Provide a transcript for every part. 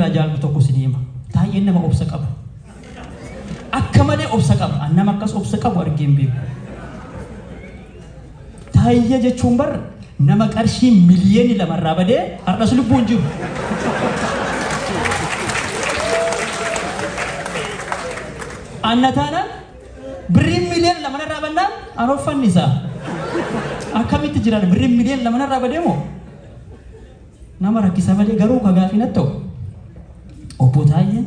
Rajaan tokko sinima. Taayeen nama obsa qabu. Akka malee obsa qaba. Nama akkas obsa qabu argeen beeku. Taayee jechuun bar nama qarshii miliyoona lamarraa badee har'as lubbuun jiru. Annataana birriin miliyoona lamarraa bannaan aroofanni isaa. Akkamitti jiraan birriin miliyoona lamarraa badee moo? Nama rakkisa malee garuu kagaafii na ta'u. Obbo Taayeen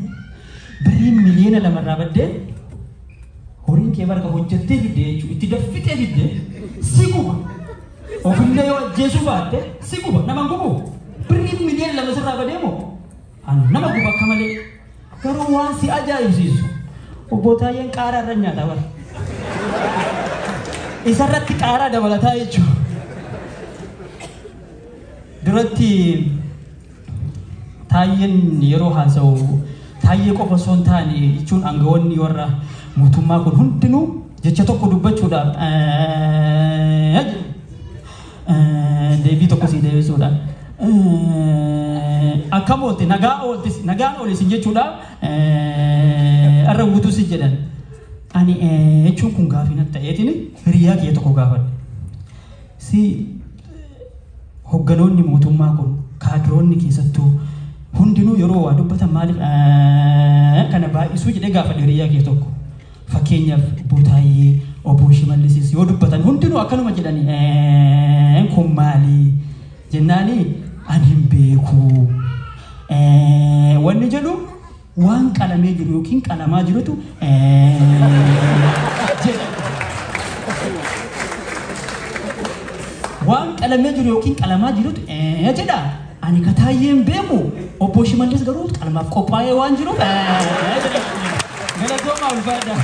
birriin miliyoona lamarraa baddee horiin kee barka hojjettee fidde jechuudha. Itti daffitee fidde si guba. Ofillee yoo ajjeesuu baatte si guba. Nama gubu birriin miliyoona lama sirraa badee moo? Nama guba akka malee. Garuu waan si ajaa'ibsiisu Obbo Taayeen qaaraa irra nyaata bara. Isarratti qaaraa dabalataa jechuudha. Duratti Taayeen yeroo haasa'u Taayee qofa osoo hin taane jechuun aangawoonni warra mootummaa kun hundinuu jecha tokko dubbachuudhaaf deebii tokko sii deebisuudhaan akkam oolte nagaan oolis jechuudhaaf irra guutuu si jedhan. Ani jechuun kun gaafii natti ta'eetiin hiriyaa kee tokko gaafadhe. Si hogganoonni mootummaa kun kaadiroonni keessattuu hundinuu yeroo waa dubbatan maaliif kana baay'isuu jedhee gaafadhe hiriyaa kee tokko. Fakkeenyaaf Obbo Taayee, Obbo Shimallis yoo dubbatan hundinuu akkanuma jedhani kun maali jennaani ani hin beeku. Wanni jedhu waan qalamee jiru yookiin qalamaa jirutu jedha. Waan qalamee jiru yookiin qalamaa jirutu jedha. Ani ka Taayeen beeku Obbo Shimallis garuu qalamaaf qophaa'ee waan jiruuf galatoomaa ulfaadha.